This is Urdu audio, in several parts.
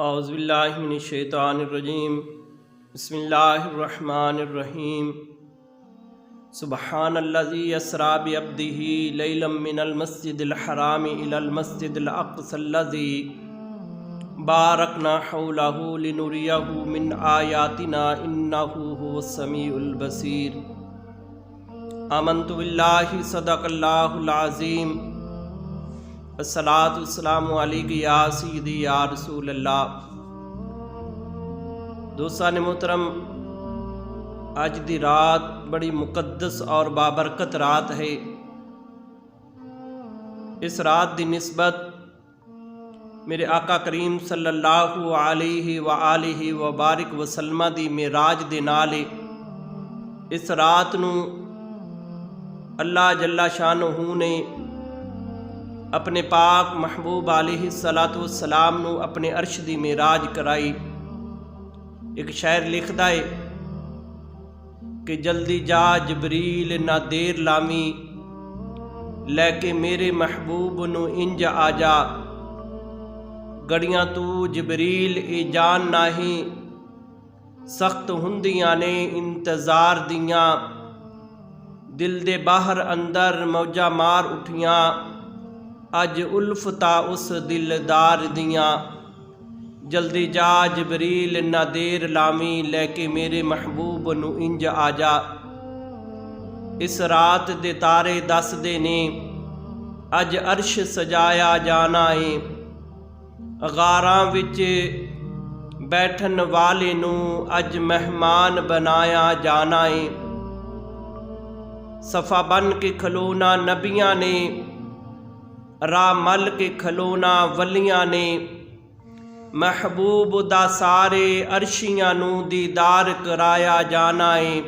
اعوذ باللہ من الشیطان الرجیم بسم اللہ الرحمن الرحیم سبحان الذی اسری بعبدہ لیلا من المسجد الحرام الی المسجد الاقصی الذی بارکنا حولہ لنریہ من آیاتنا انہ هو السمیع البصیر۔ آمنت باللہ صدق اللہ العظیم۔ الصلاۃ والسلام علیک یا سیدی یا رسول اللہ۔ دوستان محترم، اج دی رات بڑی مقدس اور بابرکت رات ہے۔ اس رات دی نسبت میرے آقا کریم صلی اللہ علیہ وآلہ وبارک وسلم دی معراج دے نال ہے۔ اس رات نو اللہ جل شانہ نے اپنے پاک محبوب علیہ الصلاۃ والسلام نو اپنے عرش دی معراج کرائی۔ ایک شاعر لکھدا ہے کہ جلدی جا جبریل نہ دیر لامی، لے کے میرے محبوب نو انج آ جا، گڑیاں تو جبریل اے جان نہیں، سخت ہندیاں نے انتظار دیاں، دل دے باہر اندر موجاں مار اٹھیاں، اج الفتا اس دلدار دیاں، جلدی جا جبریل نہ دیر لامی، لے کے میرے محبوب نو انج آ جا۔ اس رات دے تارے دس دے نے اج عرش سجایا جانا ہے، غاراں وچ بیٹھن والے نو اج مہمان بنایا جانا ہے، صفا بن کے کھلونا نبیاں نے، راہ مل کے کھلونا ولیاں نے، محبوب دا سارے عرشیاں نو دیدار کرایا جانا ہے۔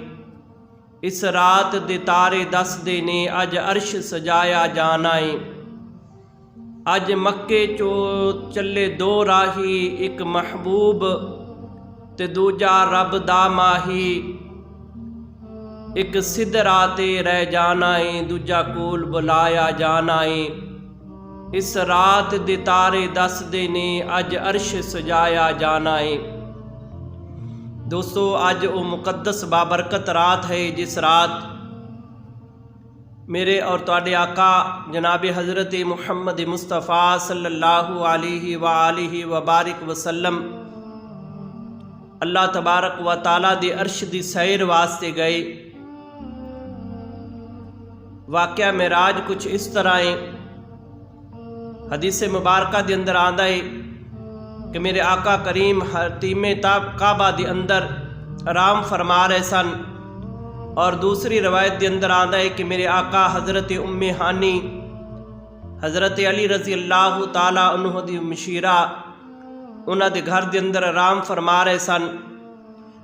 اس رات دے تارے دس دے نے اج عرش سجایا جانا ہے۔ اج مکے چو چلے دو راہی، ایک محبوب تے دوجا رب دا ماہی، ایک سدرا تے رہ جانا ہے، دوجا کول بلایا جانا ہے۔ اس رات دے تارے دس دے نے اج عرش سجایا جانا ہے۔ دوستو، اج او مقدس بابرکت رات ہے جس رات میرے اور تواڈے آقا جناب حضرت محمد مصطفیٰ صلی اللہ علیہ وآلہ وبارک وسلم اللہ تبارک و تعالیٰ دے عرش دی سیر واسطے گئے۔ واقعہ معراج کچھ اس طرح ہے۔ حدیث مبارکہ دے اندر آندا ہے کہ میرے آقا کریم حتیم کعبہ دے اندر آرام فرما رہے سن، اور دوسری روایت دے اندر آندا ہے کہ میرے آقا حضرت ام ہانی حضرت علی رضی اللہ تعالی عنہ دی مشیرہ انہاں دے گھر دے اندر آرام فرما رہے سن،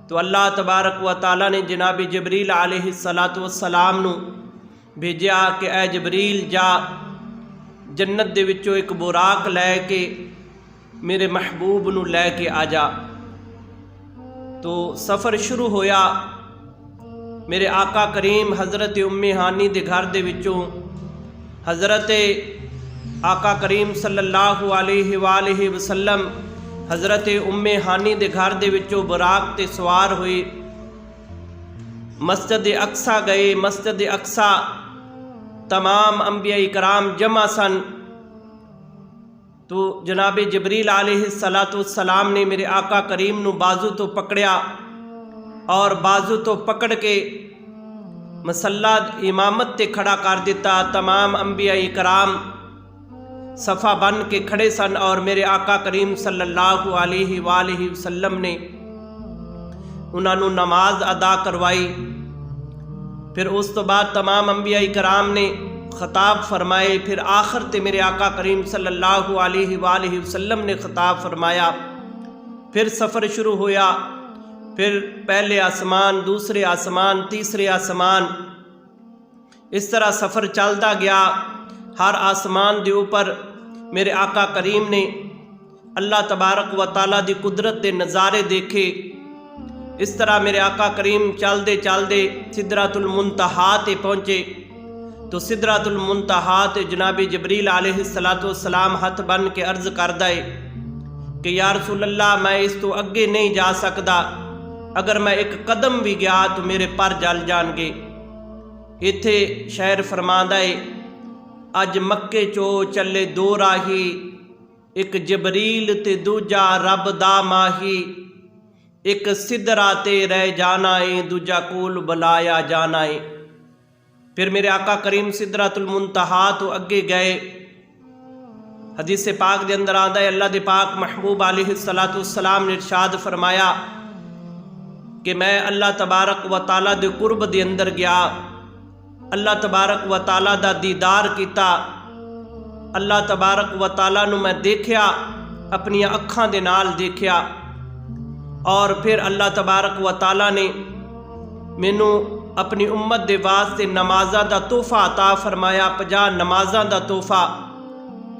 تو اللہ تبارک و تعالی نے جناب جبریل علیہ الصلاۃ والسلام نو بھیجا کہ اے جبریل جا جنت دے وچوں ایک براق لے کے میرے محبوب نو لے کے آ جا۔ تو سفر شروع ہویا۔ میرے آقا کریم حضرت ام ہانی دے گھر دے وچوں حضرت آقا کریم صلی اللہ علیہ وآلہ وسلم حضرت ام ہانی دے گھر دے وچوں براق تے سوار ہوئے، مسجد اقصی گئے۔ مسجد اقصی تمام انبیاء کرام جمع سن، تو جناب جبریل علیہ الصلاۃ والسلام نے میرے آقا کریم نو بازو تو پکڑیا، اور بازو تو پکڑ کے مصلی امامت تے کھڑا کر دیتا۔ تمام انبیاء کرام صفا بن کے کھڑے سن، اور میرے آقا کریم صلی اللہ علیہ وآلہ وسلم نے انہاں نو نماز ادا کروائی۔ پھر اس تو بعد تمام انبیاء کرام نے خطاب فرمائے، پھر آخر تے میرے آقا کریم صلی اللہ علیہ وآلہ وسلم نے خطاب فرمایا۔ پھر سفر شروع ہویا، پھر پہلے آسمان، دوسرے آسمان، تیسرے آسمان، اس طرح سفر چلتا گیا۔ ہر آسمان دے اوپر میرے آقا کریم نے اللہ تبارک و تعالیٰ دی قدرت دے نظارے دیکھے۔ اس طرح میرے آقا کریم چلدے چلدے سدرۃ المنتہا تے پہنچے، تو سدرۃ المنتہا تے جناب جبریل علیہ الصلاۃ والسلام ہاتھ بن کے عرض کردہ ہے کہ یا رسول اللہ میں اس تو اگے نہیں جا سکتا، اگر میں ایک قدم بھی گیا تو میرے پر جل جان گے۔ اتھے شاعر فرماندا ہے، اج مکے چو چلے دو راہی، ایک جبریل تے دوجا رب دا ماہی، ایک سدرا تے رہ جانا ہے، دوجا کول بلایا جانا ہے۔ پھر میرے آقا کریم سدرۃ المنتہا تو اگے گئے۔ حدیث پاک دے اندر آندا ہے، اللہ دے پاک محبوب علیہ السلام نے ارشاد فرمایا کہ میں اللہ تبارک و تعالیٰ دے قرب دے اندر گیا، اللہ تبارک و تعالیٰ دا دیدار کیتا، اللہ تبارک و تعالیٰ نو میں دیکھیا، اپنی اکھاں دے نال دیکھیا، اور پھر اللہ تبارک و تعالیٰ نے مینوں اپنی امت دے واسطے نمازاں دا تحفہ عطا فرمایا، 50 نمازاں دا تحفہ۔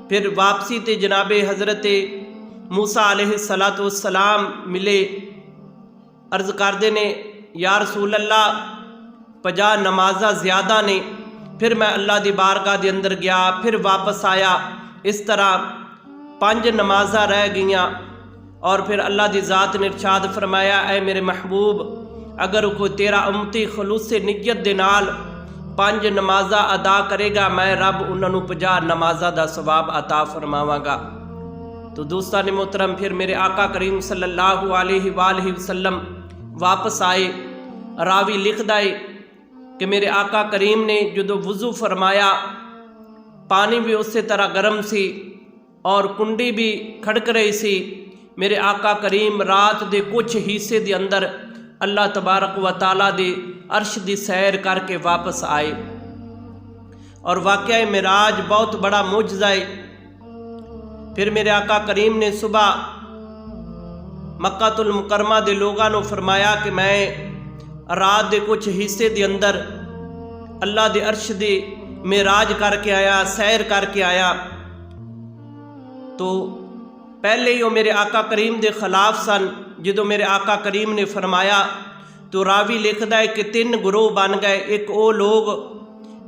پھر واپسی تے جناب حضرت موسیٰ علیہ السلام ملے، عرض کردے نے یا رسول اللہ 50 نمازاں زیادہ نے۔ پھر میں اللہ دی بارگاہ دے اندر گیا، پھر واپس آیا، اس طرح 5 نمازاں رہ گئیاں، اور پھر اللہ دی ذات نے ارشاد فرمایا، اے میرے محبوب اگر کوئی تیرا امتی خلوص نیت دے نال 5 نمازاں ادا کرے گا، میں رب انہاں نوں 50 نمازاں دا ثواب عطا فرماواں گا۔ تو دوستان محترم، پھر میرے آقا کریم صلی اللہ علیہ وآلہ وسلم واپس آئے۔ راوی لکھدا ہے کہ میرے آقا کریم نے جدو وضو فرمایا، پانی بھی اسی طرح گرم سی اور کنڈی بھی کھڑک رہی سی۔ میرے آقا کریم رات دے کچھ حصے دے اندر اللہ تبارک و تعالیٰ دے عرش دی سیر کر کے واپس آئے، اور واقعہ معراج بہت بڑا معجزہ ہے۔ پھر میرے آقا کریم نے صبح مکہ المکرمہ دے لوگاں نو فرمایا کہ میں رات دے کچھ حصے دے اندر اللہ دے عرش دی معراج کر کے آیا، سیر کر کے آیا۔ تو پہلے ہی وہ میرے آقا کریم دے خلاف سن۔ جدو میرے آقا کریم نے فرمایا تو راوی لکھدا ہے کہ 3 گروہ بن گئے۔ ایک وہ لوگ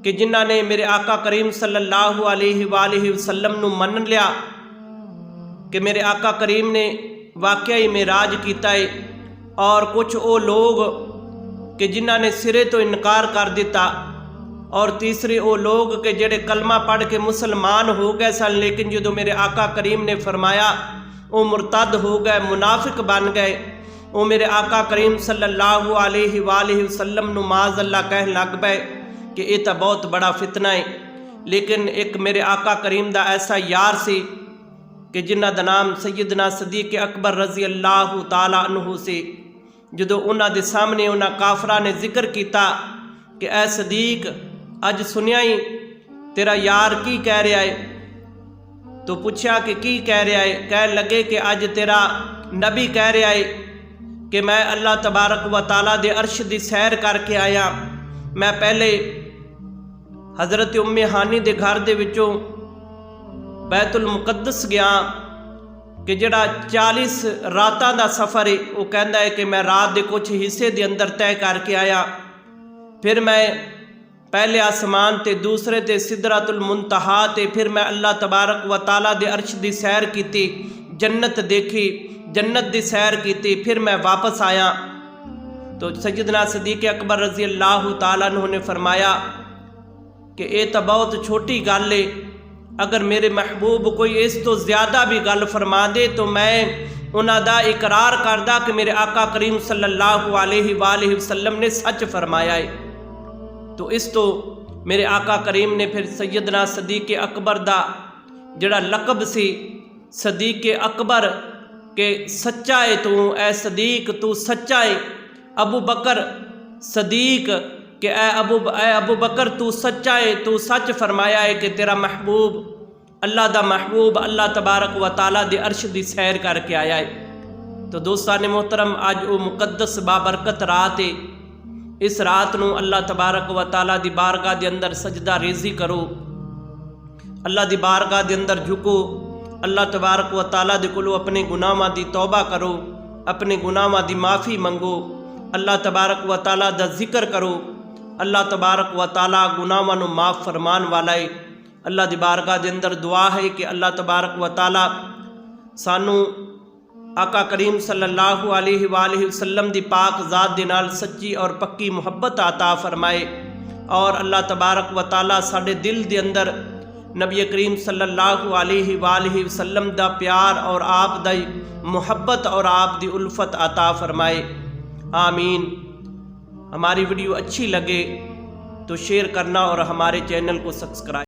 کہ جنہاں نے میرے آقا کریم صلی اللہ علیہ وآلہ وسلم نو من لیا کہ میرے آقا کریم نے واقعی معراج کیتا ہے، اور کچھ وہ لوگ کہ جنہاں نے سرے تو انکار کر دیتا، اور تیسرے وہ لوگ کہ جڑے کلمہ پڑھ کے مسلمان ہو گئے سن، لیکن جدو میرے آقا کریم نے فرمایا وہ مرتد ہو گئے، منافق بن گئے۔ وہ میرے آقا کریم صلی اللہ علیہ وآلہ وسلم نو معاذ اللہ کہن لگ پئے کہ یہ تو بہت بڑا فتنہ ہے۔ لیکن ایک میرے آقا کریم دا ایسا یار سی کہ جنہ دا نام سیدنا صدیق اکبر رضی اللہ تعالی عنہ سے، جدو انہاں دے سامنے انہاں کافراں نے ذکر کیتا کہ اے صدیق اج سنیا ہی تیرا یار کی کہہ رہا ہے، تو پوچھا کہ کی کہہ رہا ہے؟ کہنے لگے کہ اج تیرا نبی کہہ رہا ہے کہ میں اللہ تبارک و تعالیٰ دے عرش دی سیر کر کے آیا، میں پہلے حضرت ام ہانی دے گھر دے وچوں بیت المقدس گیا کہ جڑا 40 راتاں دا سفر ہے، وہ کہندا ہے کہ میں رات دے کچھ حصے دے اندر طے کر کے آیا۔ پھر میں پہلے آسمان تے، دوسرے تے سدرۃ المنتہا تے، پھر میں اللہ تبارک و تعالیٰ دے عرش دی سیر کیتی، جنت دیکھی، جنت دی سیر کیتی، پھر میں واپس آیا۔ تو سیدنا صدیق اکبر رضی اللہ تعالیٰ عنہ نے فرمایا کہ یہ تو بہت چھوٹی گل ہے، اگر میرے محبوب کوئی اس تو زیادہ بھی گل فرما دے تو میں انہاں دا اقرار کردا کہ میرے آقا کریم صلی اللہ علیہ وآلہ وسلم نے سچ فرمایا ہے۔ تو اس تو میرے آقا کریم نے پھر سیدنا صدیق اکبر دا جڑا لقب سی صدیق اکبر کہ سچا ہے تو، اے صدیق تو سچا ہے، ابو بکر صدیق کہ اے ابو بکر تو سچا ہے، تو سچ فرمایا ہے کہ تیرا محبوب اللہ دا محبوب اللہ تبارک و تعالیٰ دے عرش دی سیر کر کے آیا ہے۔ تو دوستان محترم، آج وہ مقدس بابرکت رات ہے۔ اس رات نو اللہ تبارک و تعالیٰ دی بارگاہ دے اندر سجدہ ریزی کرو، اللہ دی بارگاہ دے اندر جھکو، اللہ تبارک و تعالیٰ دے کولو اپنے گناہاں دی توبہ کرو، اپنے گناہاں دی معافی منگو، اللہ تبارک و تعالیٰ دا ذکر کرو۔ اللہ تبارک و تعالیٰ گناہاں نو معاف فرمان والا ہے۔ اللہ دی بارگاہ دے اندر دعا ہے کہ اللہ تبارک و تعالیٰ سانو آقا کریم صلی اللہ علیہ وآلہ وسلم دی پاک ذات دے نال سچی اور پکی محبت عطا فرمائے، اور اللہ تبارک و تعالی ساڈے دل دے اندر نبی کریم صلی اللہ علیہ وآلہ وسلم دا پیار اور آپ دی محبت اور آپ دی الفت عطا فرمائے، آمین۔ ہماری ویڈیو اچھی لگے تو شیئر کرنا اور ہمارے چینل کو سبسکرائب